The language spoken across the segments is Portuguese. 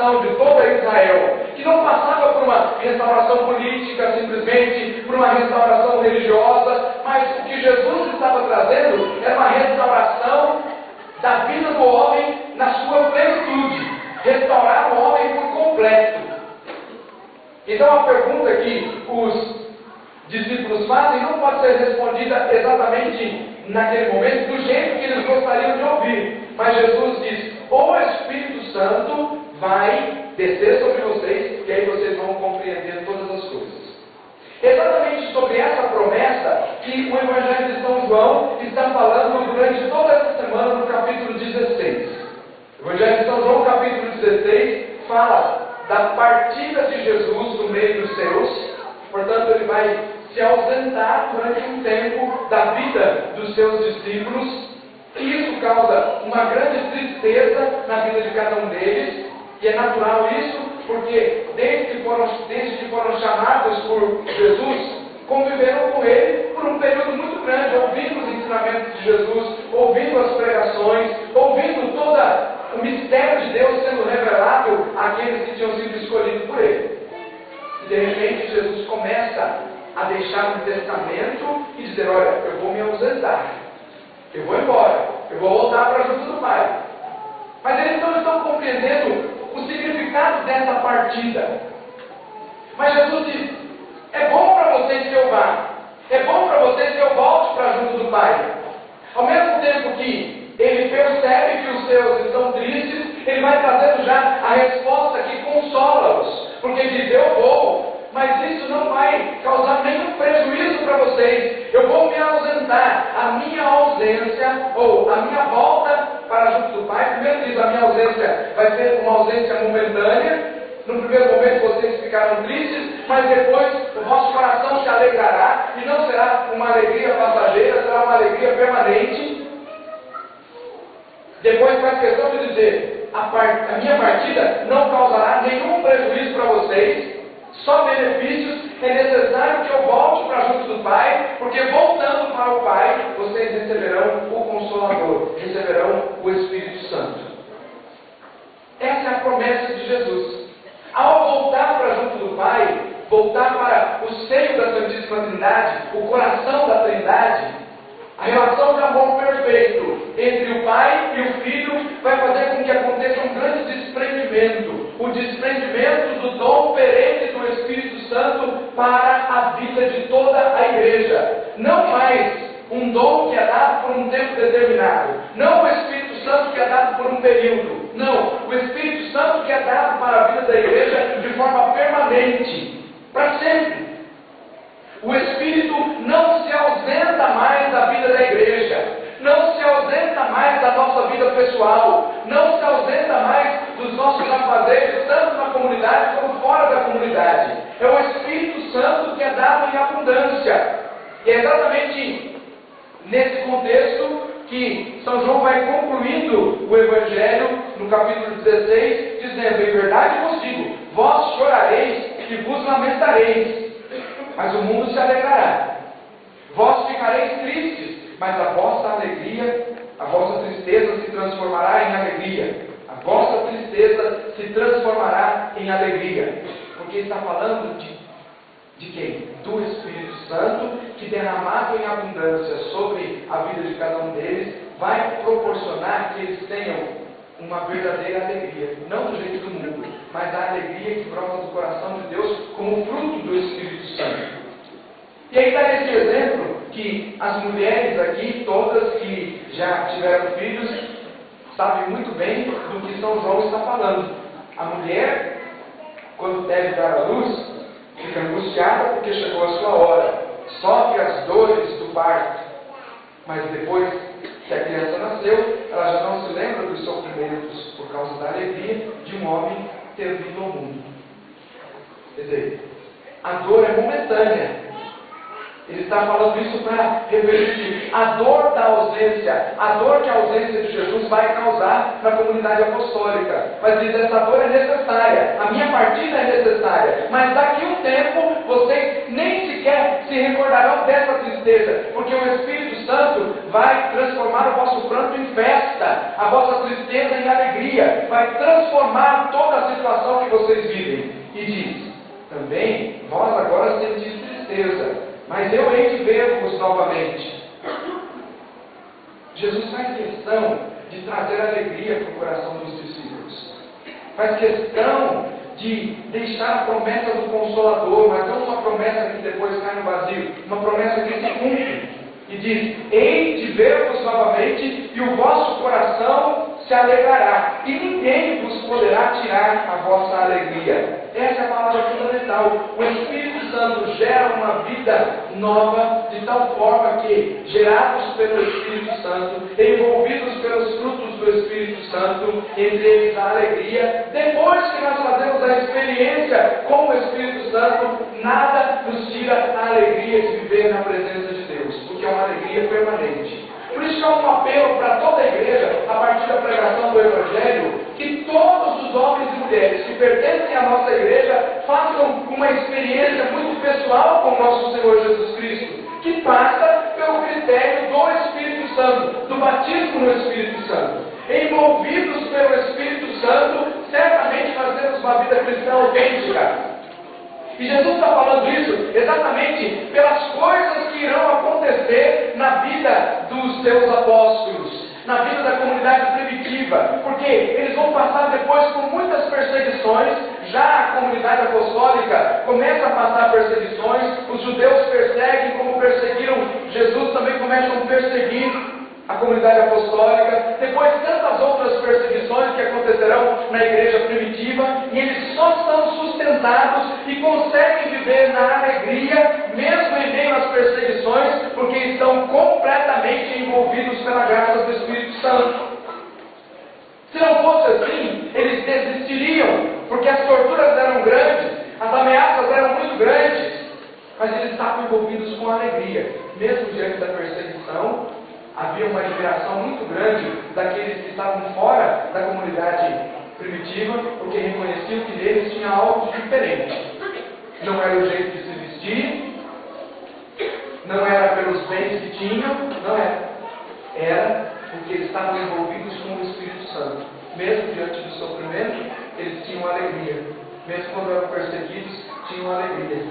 de toda Israel, que não passava por uma restauração política simplesmente, por uma restauração religiosa, mas o que Jesus estava trazendo era uma restauração da vida do homem na sua plenitude, restaurar o homem por completo. Então a pergunta que os discípulos fazem não pode ser respondida exatamente naquele momento do jeito que eles gostariam de ouvir, mas Jesus diz: o Espírito Santo vai descer sobre vocês, e aí vocês vão compreender todas as coisas. Exatamente sobre essa promessa que o Evangelho de São João está falando durante toda essa semana no capítulo 16. O Evangelho de São João, capítulo 16, fala da partida de Jesus do meio dos seus, portanto ele vai se ausentar durante um tempo da vida dos seus discípulos, e isso causa uma grande tristeza na vida de cada um deles. E é natural isso, porque desde que foram chamados por Jesus, conviveram com Ele por um período muito grande, ouvindo os ensinamentos de Jesus, ouvindo as pregações, ouvindo todo o mistério de Deus sendo revelado àqueles que tinham sido escolhidos por Ele. E de repente Jesus começa a deixar um testamento e dizer: olha, eu vou me ausentar, eu vou embora, eu vou voltar para junto do Pai. Mas eles não estão compreendendo o significado dessa partida. Mas Jesus diz: é bom para vocês que eu vá, é bom para vocês que eu volte para junto do Pai. Ao mesmo tempo que ele percebe que os seus estão tristes, ele vai trazendo já a resposta que consola-os, porque ele diz: eu vou, mas isso não vai causar nenhum prejuízo para vocês. Eu vou me ausentar. A minha ausência, ou a minha volta para junto do Pai, primeiro diz: a minha ausência vai ser uma ausência momentânea. No primeiro momento vocês ficaram tristes, mas depois o vosso coração se alegrará, e não será uma alegria passageira, será uma alegria permanente. Depois faz questão de dizer: a minha partida não causará nenhum prejuízo para vocês, só benefícios. É necessário que eu volte para junto do Pai, porque voltando para o Pai, vocês receberão o Consolador, receberão o Espírito Santo. Essa é a promessa de Jesus. Ao voltar para junto do Pai, voltar para o seio da Santíssima Trindade, o coração da Trindade, a relação de amor perfeito entre o Pai e o Filho vai fazer com que aconteça um grande desprendimento, o desprendimento do dom perene do Espírito Santo para a vida de toda a igreja. Não mais um dom que é dado por um tempo determinado, não o Espírito Santo que é dado por um período, não, o Espírito Santo que é dado para a vida da igreja de forma permanente, para sempre. O Espírito não se ausenta mais da vida da igreja, não se ausenta mais da nossa vida pessoal, não se ausenta mais dos nossos afazeres, tanto na comunidade como fora da comunidade. É o Espírito Santo que é dado em abundância. E é exatamente nesse contexto que São João vai concluindo o Evangelho no capítulo 16, dizendo: em verdade vos digo, vós chorareis e vos lamentareis, mas o mundo se alegrará. Vós ficareis tristes, mas a vossa alegria, a vossa tristeza se transformará em alegria. A vossa tristeza se transformará em alegria. Porque está falando de quem? Do Espírito Santo, que derramado em abundância sobre a vida de cada um deles, vai proporcionar que eles tenham uma verdadeira alegria. Não do jeito do mundo, mas a alegria que brota do coração de Deus como fruto do Espírito Santo. E aí está esse exemplo que as mulheres aqui, todas que já tiveram filhos, sabem muito bem do que São João está falando. A mulher, quando deve dar à luz, fica angustiada porque chegou a sua hora, sofre as dores do parto, mas depois que a criança nasceu, ela já não se lembra dos sofrimentos por causa da alegria de um homem ter vindo ao mundo. Quer dizer, a dor é momentânea. Ele está falando isso para revertir a dor da ausência, a dor que a ausência de Jesus vai causar na comunidade apostólica. Mas diz: essa dor é necessária, a minha partida é necessária, mas daqui a um tempo vocês nem sequer se recordarão acordarão dessa tristeza, porque o Espírito Santo vai transformar o vosso pranto em festa, a vossa tristeza em alegria, vai transformar toda a situação que vocês vivem. E diz: também vós agora sentis tristeza, mas eu hei de ver-vos novamente. Jesus faz questão de trazer alegria para o coração dos discípulos. Faz questão de deixar a promessa do Consolador, mas não uma promessa que depois cai no vazio, uma promessa que se cumpre. E diz: hei de ver-vos novamente, e o vosso coração se alegrará, e ninguém vos poderá tirar a vossa alegria. Essa é a palavra fundamental. O Espírito Santo gera uma vida nova, de tal forma que, gerados pelo Espírito Santo, envolvidos pelos frutos do Espírito Santo, entre eles a alegria. Depois que nós fazemos a experiência com o Espírito Santo, nada nos tira a alegria de viver na presença de Deus, porque é uma alegria permanente. Por isso que há um apelo para toda a igreja, a partir da pregação do Evangelho, que todos os homens e mulheres que pertencem à nossa igreja façam uma experiência muito pessoal com o nosso Senhor Jesus Cristo, que passa pelo critério do Espírito Santo, do batismo no Espírito Santo. Envolvidos pelo Espírito Santo, certamente nós temos uma vida cristã autêntica. E Jesus está falando isso exatamente pelas coisas que irão acontecer na vida dos seus apóstolos, na vida da comunidade primitiva, porque eles vão passar depois por muitas perseguições. Já a comunidade apostólica começa a passar perseguições, os judeus perseguem, como perseguiram Jesus, também começam a perseguir a comunidade apostólica, depois tantas outras perseguições que acontecerão na igreja primitiva, e eles só são sustentados e conseguem viver na alegria, mesmo em meio às perseguições, porque estão completamente envolvidos pela graça do Espírito Santo. Se não fosse assim, eles desistiriam, porque as torturas eram grandes, as ameaças eram muito grandes, mas eles estavam envolvidos com alegria, mesmo diante da perseguição. Havia uma liberação muito grande daqueles que estavam fora da comunidade primitiva, porque reconheciam que neles tinha algo diferente. Não era o jeito de se vestir, não era pelos bens que tinham, não era. Era porque eles estavam envolvidos com o Espírito Santo. Mesmo diante do sofrimento, eles tinham alegria. Mesmo quando eram perseguidos, tinham alegria.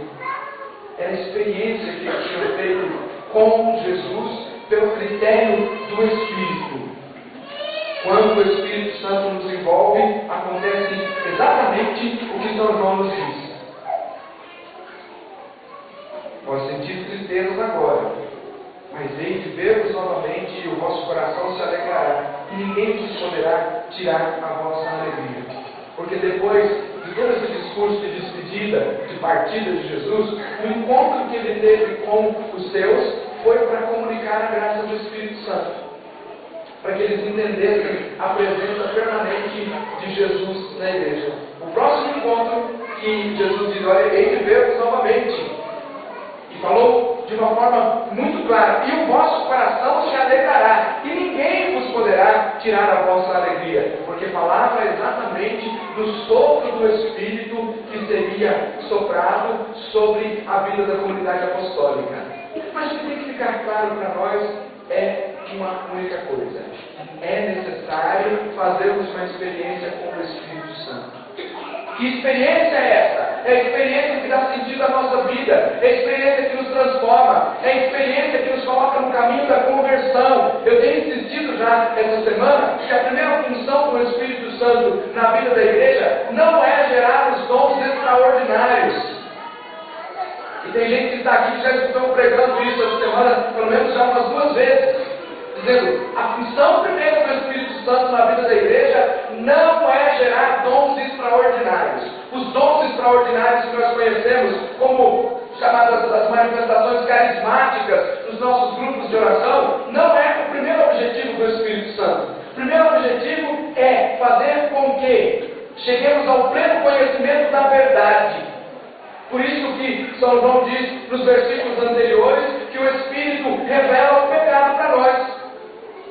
Era a experiência que eles tinham feito com Jesus, pelo critério do Espírito. Quando o Espírito Santo nos envolve, acontece exatamente o que São João nos diz. Vós sentis tristezas agora, mas hei de ver-vos novamente, e o vosso coração se alegrará, e ninguém vos poderá tirar a vossa alegria. Porque depois de todo esse discurso de despedida, de partida de Jesus, o encontro que ele teve com os seus foi para comunicar a graça do Espírito Santo, para que eles entendessem a presença permanente de Jesus na igreja. O próximo encontro que Jesus diz: olha, hei de ver-vos novamente, e falou de uma forma muito clara: e o vosso coração se alegrará, e ninguém vos poderá tirar a vossa alegria, porque falava exatamente do sopro do Espírito que seria soprado sobre a vida da comunidade apostólica. Mas o que tem que ficar claro para nós é uma única coisa: é necessário fazermos uma experiência com o Espírito Santo. Que experiência é essa? É a experiência que dá sentido à nossa vida, é a experiência que nos transforma, é a experiência que nos coloca no caminho da conversão. Eu tenho insistido já essa semana que a primeira função do Espírito Santo na vida da igreja não é gerar os dons extraordinários. E tem gente que está aqui que já estão pregando isso essa semana, pelo menos já umas 2 vezes, dizendo: a função primeira do Espírito Santo na vida da igreja não é gerar dons extraordinários. Os dons extraordinários que nós conhecemos como chamadas as manifestações carismáticas dos nossos grupos de oração, não é o primeiro objetivo do Espírito Santo. O primeiro objetivo é fazer com que cheguemos ao pleno conhecimento da verdade. Por isso que São João diz nos versículos anteriores que o Espírito revela o pecado para nós.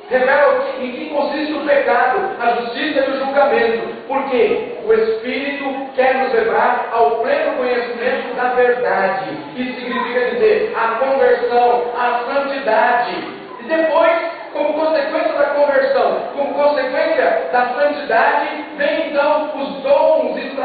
Revela em que consiste o pecado, a justiça e o julgamento. Porque o Espírito quer nos levar ao pleno conhecimento da verdade. Isso significa dizer a conversão, a santidade. E depois, como consequência da conversão, como consequência da santidade, vem então os dons extraordinários